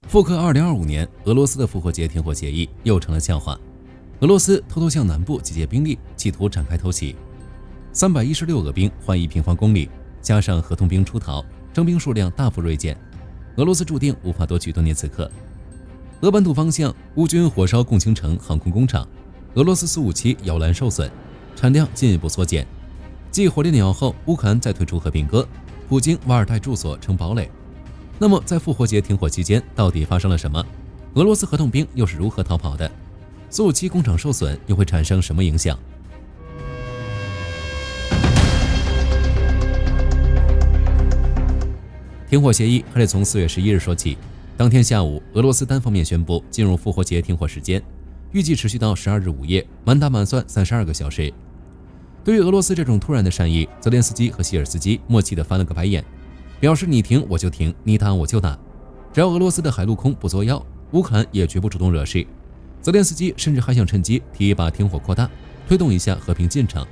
复刻2025年俄罗斯的复活节停火协议又成了笑话。俄罗斯偷偷向南部集结兵力，企图展开偷袭。316俄兵换1平方公里，加上合同兵出逃，征兵数量大幅锐减。俄罗斯注定无法夺取顿涅茨克。俄本土方向，乌军火烧共青城航空工厂，俄罗斯苏-57摇篮受损，产量进一步缩减。继火烈鸟后，乌克兰再推出和平鸽，普京瓦尔代住所成堡垒。那么在复活节停火期间到底发生了什么？俄罗斯合同兵又是如何逃跑的？苏-57工厂受损又会产生什么影响？停火协议还得从4月11日说起。当天下午，俄罗斯单方面宣布进入复活节停火时间，预计持续到12日午夜，满打满算32个小时。对于俄罗斯这种突然的善意，泽连斯基和希尔斯基默契地翻了个白眼，表示你停我就停，你打我就打，只要俄罗斯的海陆空不作妖，乌克兰也绝不主动惹事。泽连斯基甚至还想趁机提议把停火扩大，推动一下和平进程。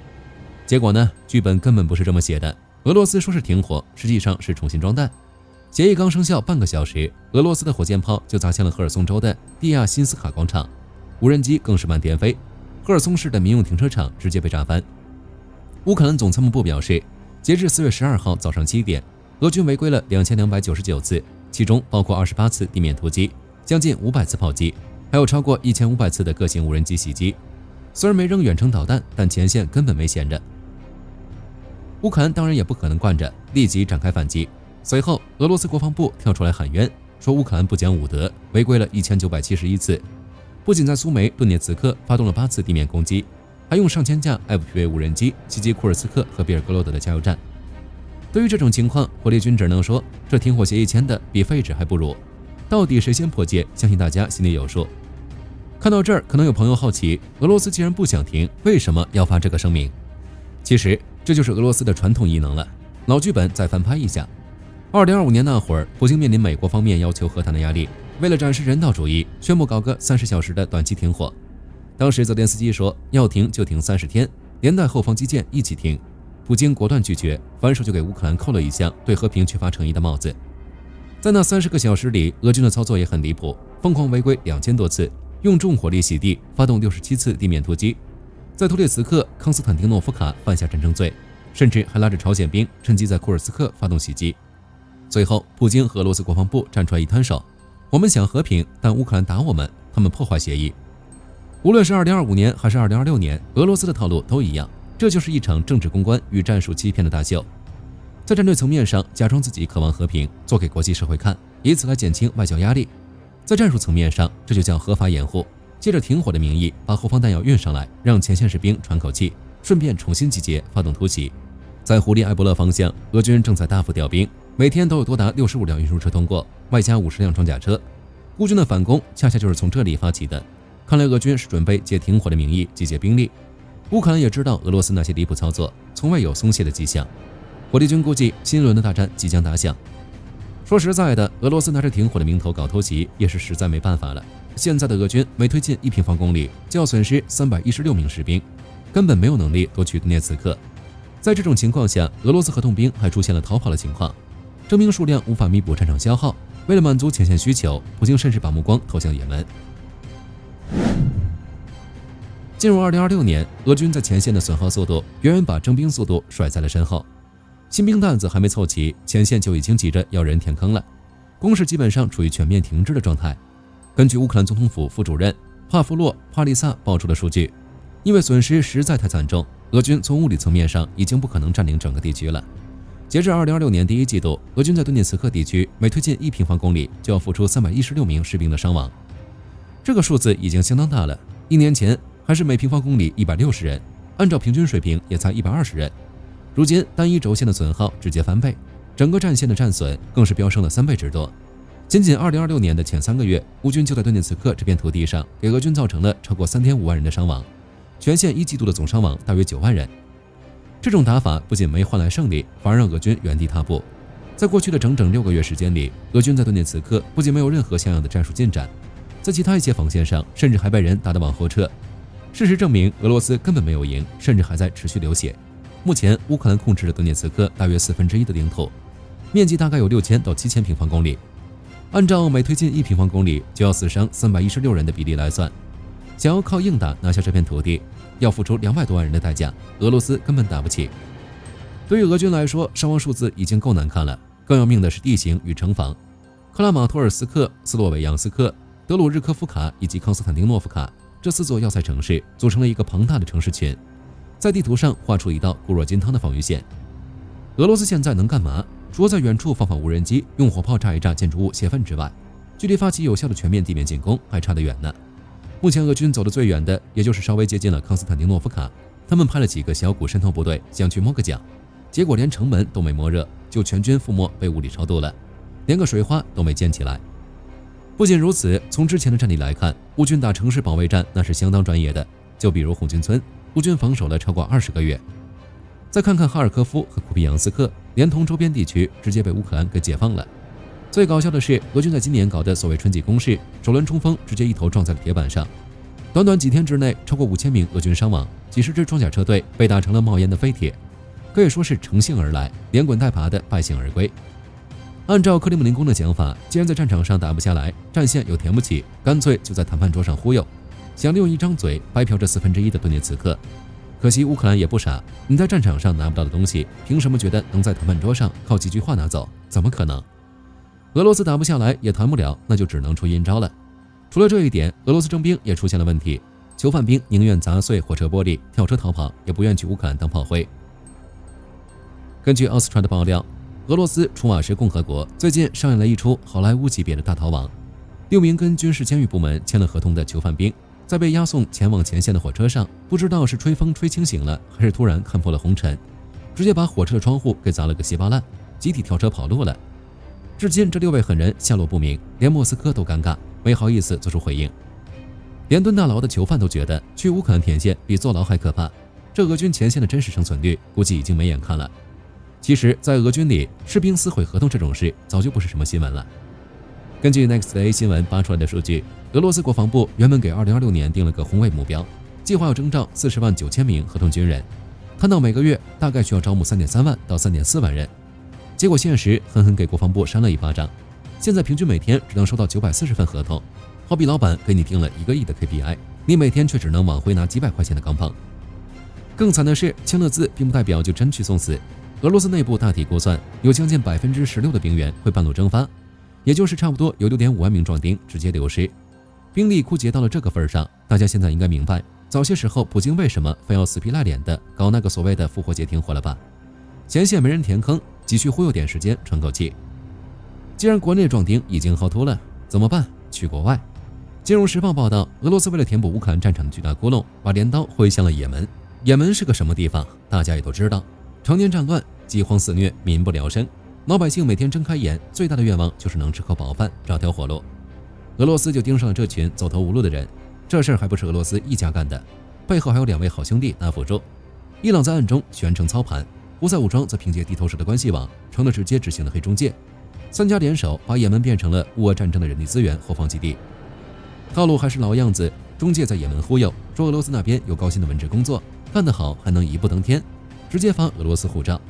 结果呢，剧本根本不是这么写的。俄罗斯说是停火，实际上是重新装弹。协议刚生效半个小时，俄罗斯的火箭炮就砸向了赫尔松州的蒂亚辛斯卡广场，无人机更是满天飞，赫尔松市的民用停车场直接被炸翻。乌克兰总参谋部表示，截至4月12号早上7点，俄军违规了2299次，其中包括28次地面突击，将近500次炮击，还有超过1500次的各型无人机袭击。虽然没扔远程导弹，但前线根本没闲着。乌克兰当然也不可能惯着，立即展开反击。随后，俄罗斯国防部跳出来喊冤，说乌克兰不讲武德，违规了1971次，不仅在苏梅、顿涅茨克发动了8次地面攻击，还用上千架 FPV 无人机袭击库尔斯克和比尔格罗德的加油站。对于这种情况，火力军只能说这停火协议签的比废纸还不如。到底谁先破戒，相信大家心里有数。看到这儿，可能有朋友好奇，俄罗斯既然不想停，为什么要发这个声明？其实这就是俄罗斯的传统异能了，老剧本再翻拍一下。2025年那会儿，普京面临美国方面要求和谈的压力，为了展示人道主义，宣布搞个30小时的短期停火。当时泽连斯基说要停就停30天，连带后方基建一起停。普京果断拒绝，反手就给乌克兰扣了一项对和平缺乏诚意的帽子。在那30个小时里，俄军的操作也很离谱，疯狂违规2000多次，用重火力洗地，发动67次地面突击，在图列茨克、康斯坦丁诺夫卡犯下战争罪，甚至还拉着朝鲜兵趁机在库尔斯克发动袭击。最后，普京和俄罗斯国防部站出来一摊手，我们想和平，但乌克兰打我们，他们破坏协议。无论是2025年还是2026年，俄罗斯的套路都一样，这就是一场政治公关与战术欺骗的大秀。在战略层面上，假装自己渴望和平，做给国际社会看，以此来减轻外交压力；在战术层面上，这就叫合法掩护，借着停火的名义，把后方弹药运上来，让前线士兵喘口气，顺便重新集结，发动突袭。在胡利埃伯勒方向，俄军正在大幅调兵，每天都有多达65辆运输车通过，外加50辆装甲车。乌军的反攻恰恰就是从这里发起的。看来俄军是准备借停火的名义集结兵力。乌克兰也知道俄罗斯那些离谱操作，从未有松懈的迹象。火力军估计新一轮的大战即将打响。说实在的，俄罗斯拿着停火的名头搞偷袭，也是实在没办法了。现在的俄军每推进1平方公里，就要损失316名士兵，根本没有能力夺取顿涅茨克。在这种情况下，俄罗斯合同兵还出现了逃跑的情况，征兵数量无法弥补战场消耗。为了满足前线需求，普京甚至把目光投向也门。进入2026年，俄军在前线的损耗速度远远把征兵速度甩在了身后。新兵蛋子还没凑齐，前线就已经急着要人填坑了，攻势基本上处于全面停滞的状态。根据乌克兰总统府副主任帕夫洛·帕利萨报出的数据，因为损失实在太惨重，俄军从物理层面上已经不可能占领整个地区了。截至2026年第一季度，俄军在顿涅茨克地区每推进1平方公里就要付出316名士兵的伤亡，这个数字已经相当大了。1年前还是每平方公里160人，按照平均水平也才120人。如今单一轴线的损耗直接翻倍，整个战线的战损更是飙升了3倍之多。仅仅2026年的前3个月，乌军就在顿涅茨克这片土地上给俄军造成了超过3.5万人的伤亡，全线1季度的总伤亡大约9万人。这种打法不仅没换来胜利，反而让俄军原地踏步。在过去的整整6个月时间里，俄军在顿涅茨克不仅没有任何像样的战术进展，在其他一些防线上甚至还被人打得往后撤。事实证明，俄罗斯根本没有赢，甚至还在持续流血。目前，乌克兰控制着顿涅茨克大约1/4的领土，面积大概有6000到7000平方公里。按照每推进1平方公里就要死伤316人的比例来算，想要靠硬打拿下这片土地，要付出200多万人的代价，俄罗斯根本打不起。对于俄军来说，伤亡数字已经够难看了，更要命的是地形与城防。克拉马托尔斯克、斯洛维扬斯克、德鲁日科夫卡以及康斯坦丁诺夫卡这4座要塞城市组成了一个庞大的城市群，在地图上画出一道固若金汤的防御线。俄罗斯现在能干嘛？除了在远处放放无人机，用火炮炸一炸建筑物泄愤之外，距离发起有效的全面地面进攻还差得远呢。目前俄军走得最远的，也就是稍微接近了康斯坦丁诺夫卡，他们派了几个小股渗透部队想去摸个奖，结果连城门都没摸热，就全军覆没被物理超度了，连个水花都没溅起来。不仅如此，从之前的战例来看，乌军打城市保卫战那是相当专业的，就比如红军村，乌军防守了超过20个月。再看看哈尔科夫和库皮扬斯克，连同周边地区直接被乌克兰给解放了。最搞笑的是，俄军在今年搞的所谓春季攻势，首轮冲锋直接一头撞在了铁板上，短短几天之内，超过5000名俄军伤亡，几十支装甲车队被打成了冒烟的废铁，可以说是乘兴而来，连滚带爬的败兴而归。按照克里姆林宫的讲法，既然在战场上打不下来，战线又填不起，干脆就在谈判桌上忽悠，想利用一张嘴白嫖这1/4的顿涅茨克。可惜乌克兰也不傻，你在战场上拿不到的东西，凭什么觉得能在谈判桌上靠几句话拿走？怎么可能？俄罗斯打不下来也谈不了，那就只能出阴招了。除了这一点，俄罗斯征兵也出现了问题，囚犯兵宁愿砸碎火车玻璃跳车逃跑，也不愿去乌克兰当炮灰。根据奥斯传的爆料，俄罗斯楚瓦什共和国最近上演了一出好莱坞级别的大逃亡。6名跟军事监狱部门签了合同的囚犯兵，在被押送前往前线的火车上，不知道是吹风吹清醒了，还是突然看破了红尘，直接把火车的窗户给砸了个稀巴烂，集体跳车跑路了。至今这6位狠人下落不明，连莫斯科都尴尬，没好意思做出回应。连蹲大牢的囚犯都觉得去乌克兰前线比坐牢还可怕，这俄军前线的真实生存率估计已经没眼看了。其实在俄军里，士兵撕毁合同这种事早就不是什么新闻了。根据 NextA 新闻扒出来的数据，俄罗斯国防部原本给2026年定了个宏伟目标，计划要征召40万9千名合同军人，摊到每个月大概需要招募3.3万到3.4万人。结果现实狠狠给国防部扇了一巴掌，现在平均每天只能收到940份合同，好比老板给你定了1个亿的 KPI， 你每天却只能往回拿几百块钱的钢镚。更惨的是，签了字并不代表就真去送死。俄罗斯内部大体估算，有将近16%的兵员会半路蒸发，也就是差不多有6.5万名壮丁直接流失。兵力枯竭到了这个份上，大家现在应该明白，早些时候普京为什么非要死皮赖脸的搞那个所谓的复活节停火了吧？前线没人填坑，急需忽悠点时间喘口气。既然国内壮丁已经薅秃了，怎么办？去国外。金融时报报道，俄罗斯为了填补乌克兰战场的巨大窟窿，把镰刀挥向了也门。也门是个什么地方？大家也都知道，常年战乱，饥荒肆虐，民不聊生，老百姓每天睁开眼最大的愿望就是能吃口饱饭，找条活路。俄罗斯就盯上了这群走投无路的人，这事儿还不是俄罗斯一家干的，背后还有2位好兄弟拿辅助。伊朗在暗中全程操盘，胡塞武装则凭借地头蛇的关系网成了直接执行的黑中介，3家联手把也门变成了乌俄战争的人力资源后方基地。套路还是老样子，中介在也门忽悠，说俄罗斯那边有高薪的文职工作，干得好还能一步登天，直接发俄罗斯护照。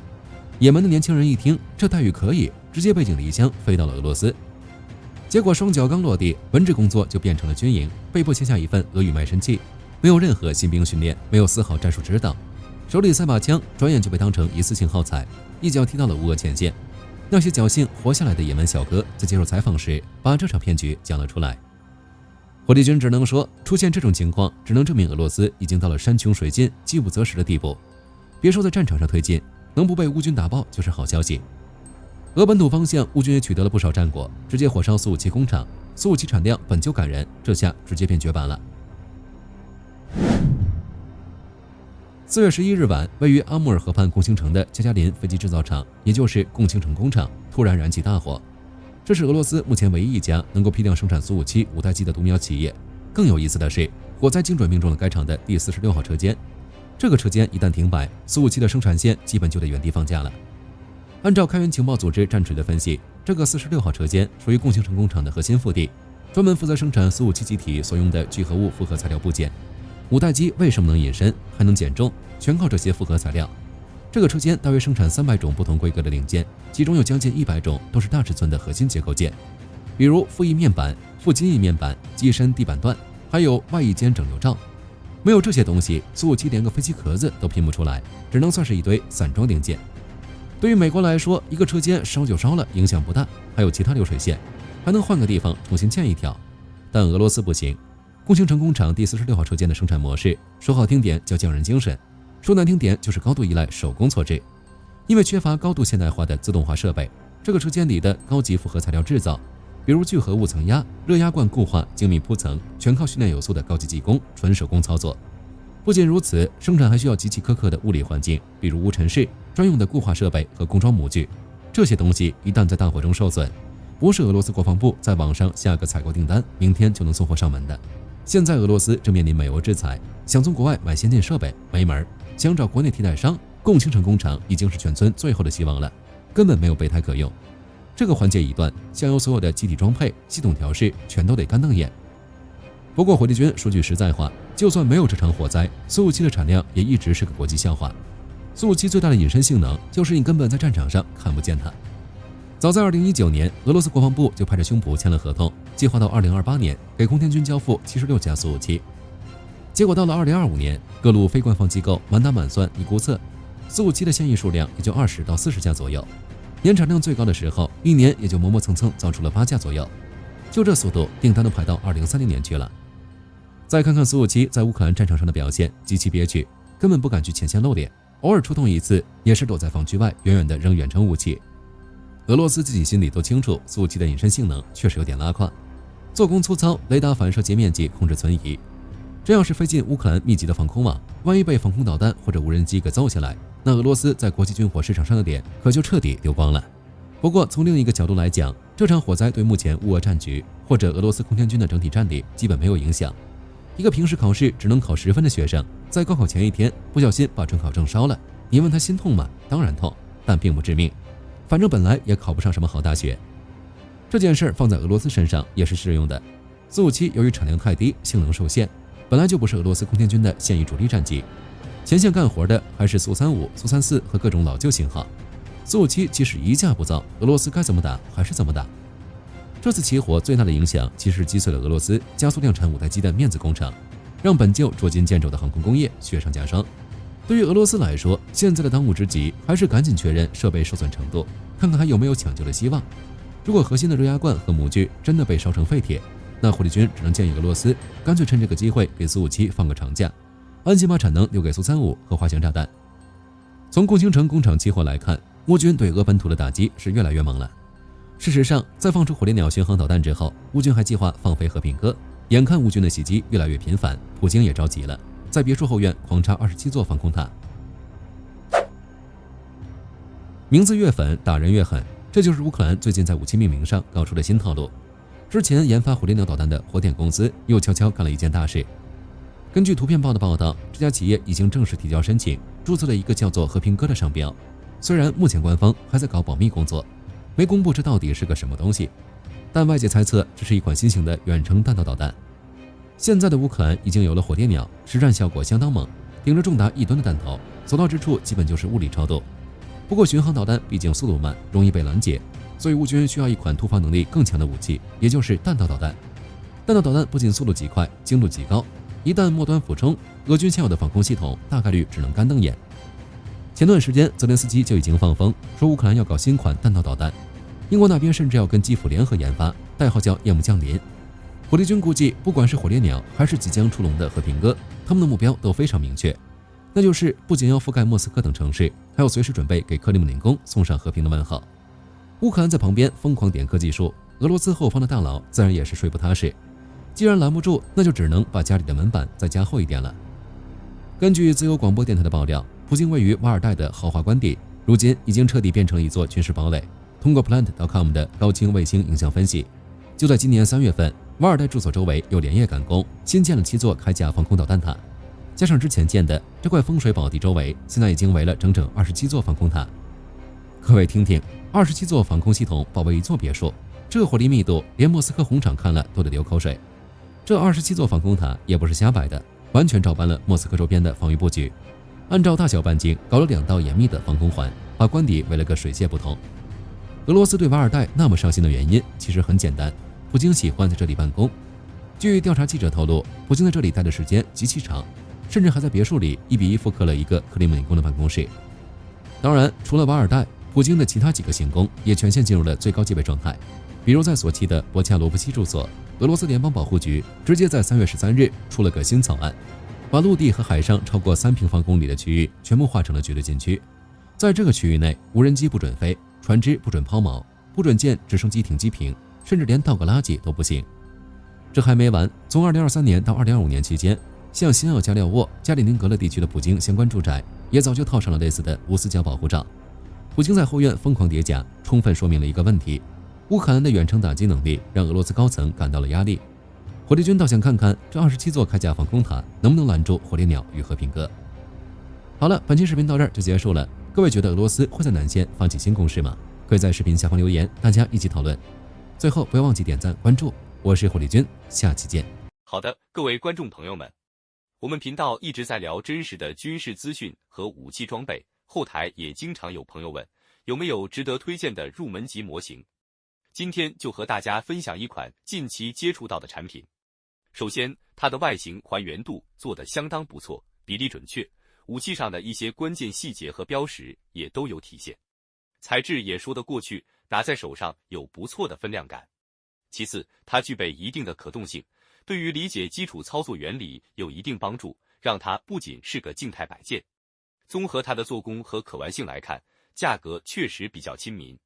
也门的年轻人一听这待遇可以，直接背井离乡飞到了俄罗斯。结果双脚刚落地，文职工作就变成了军营，被迫签下一份俄语卖身契，没有任何新兵训练，没有丝毫战术指导，手里3把枪，转眼就被当成一次性耗材，一脚踢到了乌俄前线。那些侥幸活下来的也门小哥在接受采访时，把这场骗局讲了出来。火力军只能说，出现这种情况，只能证明俄罗斯已经到了山穷水尽、饥不择食的地步。别说在战场上推进，能不被乌军打爆就是好消息。俄本土方向，乌军也取得了不少战果，直接火烧苏57工厂，苏57产量本就感人，这下直接变绝版了。4月11日晚，位于阿穆尔河畔共青城的加加林飞机制造厂，也就是共青城工厂，突然燃起大火。这是俄罗斯目前唯一一家能够批量生产苏57五代机的独苗企业。更有意思的是，火灾精准命中了该厂的第46号车间。这个车间一旦停摆，苏57的生产线基本就得原地放假了。按照开源情报组织战锤的分析，这个46号车间属于共青城工厂的核心腹地，专门负责生产苏57机体所用的聚合物复合材料部件。五代机为什么能隐身还能减重，全靠这些复合材料。这个车间大约生产300种不同规格的零件，其中有将近100种都是大尺寸的核心结构件。比如负翼面板、负襟翼面板、机身地板段，还有外翼间整流罩。没有这些东西，苏57连个飞机壳子都拼不出来，只能算是一堆散装零件。对于美国来说，一个车间烧就烧了，影响不大，还有其他流水线，还能换个地方重新建一条。但俄罗斯不行，共青城工厂第46号车间的生产模式，说好听点叫匠人精神，说难听点就是高度依赖手工错制。因为缺乏高度现代化的自动化设备，这个车间里的高级复合材料制造，比如聚合物层压、热压罐固化、精密铺层，全靠训练有素的高级技工，纯手工操作。不仅如此，生产还需要极其苛刻的物理环境，比如无尘室、专用的固化设备和工装模具。这些东西一旦在大火中受损，不是俄罗斯国防部在网上下个采购订单，明天就能送货上门的。现在俄罗斯正面临美欧制裁，想从国外买先进设备没门，想找国内替代商，共青城工厂已经是全村最后的希望了，根本没有备胎可用。这个环节一断，下游所有的机体装配、系统调试全都得干瞪眼。不过火力军说句实在话，就算没有这场火灾，苏57的产量也一直是个国际笑话。苏57最大的隐身性能就是你根本在战场上看不见它。早在2019年，俄罗斯国防部就拍着胸脯签了合同，计划到2028年给空天军交付76架苏57。结果到了2025年，各路非官方机构满打满算一估测，苏57的现役数量也就20到40架左右，年产量最高的时候，一年也就磨磨蹭蹭造出了8架左右。就这速度，订单都排到2030年去了。再看看苏57在乌克兰战场上的表现，极其憋屈，根本不敢去前线露脸，偶尔出动一次，也是躲在防区外，远远的扔远程武器。俄罗斯自己心里都清楚，苏57的隐身性能确实有点拉胯，做工粗糙，雷达反射截面积控制存疑。这要是飞进乌克兰密集的防空网，万一被防空导弹或者无人机给揍下来，那俄罗斯在国际军火市场上的脸可就彻底丢光了。不过从另一个角度来讲，这场火灾对目前乌俄战局或者俄罗斯空天军的整体战力基本没有影响。一个平时考试只能考10分的学生，在高考前一天不小心把准考证烧了，你问他心痛吗？当然痛，但并不致命，反正本来也考不上什么好大学。这件事放在俄罗斯身上也是适用的。苏57由于产量太低，性能受限，本来就不是俄罗斯空天军的现役主力战机，前线干活的还是苏35、苏34和各种老旧型号。苏57即使一架不造，俄罗斯该怎么打还是怎么打。这次起火最大的影响其实击碎了俄罗斯加速量产5代机的面子工程，让本就捉襟见肘的航空工业雪上加霜。对于俄罗斯来说，现在的当务之急还是赶紧确认设备受损程度，看看还有没有抢救的希望。如果核心的热压罐和模具真的被烧成废铁，那火力军只能建议俄罗斯干脆趁这个机会给苏57放个长假，安心把产能留给苏35和滑翔炸弹。从共青城工厂起火来看，乌军对俄本土的打击是越来越猛了。事实上，在放出火烈鸟巡航导弹之后，乌军还计划放飞和平鸽。眼看乌军的袭击越来越频繁，普京也着急了，在别墅后院狂插27座防空塔。名字越粉，打人越狠，这就是乌克兰最近在武器命名上搞出的新套路。之前研发火烈鸟导弹的火点公司又悄悄干了一件大事。根据图片报的报道，这家企业已经正式提交申请，注册了一个叫做和平鸽的商标。虽然目前官方还在搞保密工作，没公布这到底是个什么东西，但外界猜测这是一款新型的远程弹道导弹。现在的乌克兰已经有了火烈鸟，实战效果相当猛，顶着重达1吨的弹头，所到之处基本就是物理超度。不过巡航导弹毕竟速度慢，容易被拦截，所以乌军需要一款突防能力更强的武器，也就是弹道导弹。弹道导弹不仅速度极快，精度极高，一旦末端俯冲，俄军现有的防空系统大概率只能干瞪眼。前段时间，泽连斯基就已经放风说乌克兰要搞新款弹道导弹，英国那边甚至要跟基辅联合研发，代号叫夜幕降临。火力军估计，不管是火烈鸟还是即将出笼的和平鸽，他们的目标都非常明确，那就是不仅要覆盖莫斯科等城市，还要随时准备给克里姆林宫送上和平的问候。乌克兰在旁边疯狂点科技树，俄罗斯后方的大佬自然也是睡不踏实。既然拦不住，那就只能把家里的门板再加厚一点了。根据自由广播电台的爆料，普京位于瓦尔代的豪华官邸，如今已经彻底变成了一座军事堡垒。通过 Plant.com 的高清卫星影像分析，就在今年3月份，瓦尔代住所周围又连夜赶工，新建了7座铠甲防空导弹塔，加上之前建的这块风水宝地周围，现在已经围了整整27座防空塔。各位听听，27座防空系统包围一座别墅，这火力密度连莫斯科红场看了都得流口水。这27座防空塔也不是瞎摆的，完全照搬了莫斯科周边的防御布局，按照大小半径搞了2道严密的防空环，把官邸围了个水泄不通。俄罗斯对瓦尔代那么上心的原因其实很简单，普京喜欢在这里办公。据调查记者透露，普京在这里待的时间极其长，甚至还在别墅里1比1复刻了一个克里姆林宫的办公室。当然，除了瓦尔代，普京的其他几个行宫也全线进入了最高戒备状态。比如在索契的博恰罗夫西住所，俄罗斯联邦保护局直接在3月13日出了个新草案，把陆地和海上超过3平方公里的区域全部划成了绝对禁区。在这个区域内，无人机不准飞，船只不准抛锚，不准建直升机停机坪，甚至连倒个垃圾都不行。这还没完，从2023年到2025年期间，像新奥加廖沃、加里宁格勒地区的普京相关住宅也早就套上了类似的无死角保护罩。普京在后院疯狂叠甲，充分说明了一个问题：乌克兰的远程打击能力让俄罗斯高层感到了压力。火力军倒想看看这27座铠甲防空塔能不能拦住火烈鸟与和平鸽。好了，本期视频到这儿就结束了。各位觉得俄罗斯会在南线放弃新攻势吗？可以在视频下方留言，大家一起讨论。最后不要忘记点赞关注，我是火力军，下期见。好的，各位观众朋友们，我们频道一直在聊真实的军事资讯和武器装备，后台也经常有朋友问有没有值得推荐的入门级模型。今天就和大家分享一款近期接触到的产品。首先，它的外形还原度做得相当不错，比例准确，武器上的一些关键细节和标识也都有体现，材质也说得过去，拿在手上有不错的分量感。其次，它具备一定的可动性，对于理解基础操作原理有一定帮助，让它不仅是个静态摆件。综合它的做工和可玩性来看，价格确实比较亲民。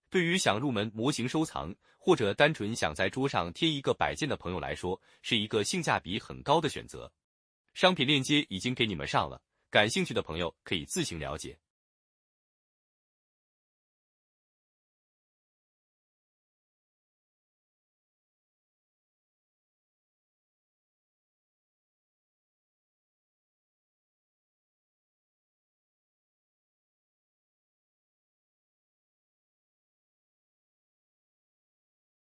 对于想入门模型收藏，或者单纯想在桌上贴一个摆件的朋友来说，是一个性价比很高的选择。商品链接已经给你们上了，感兴趣的朋友可以自行了解。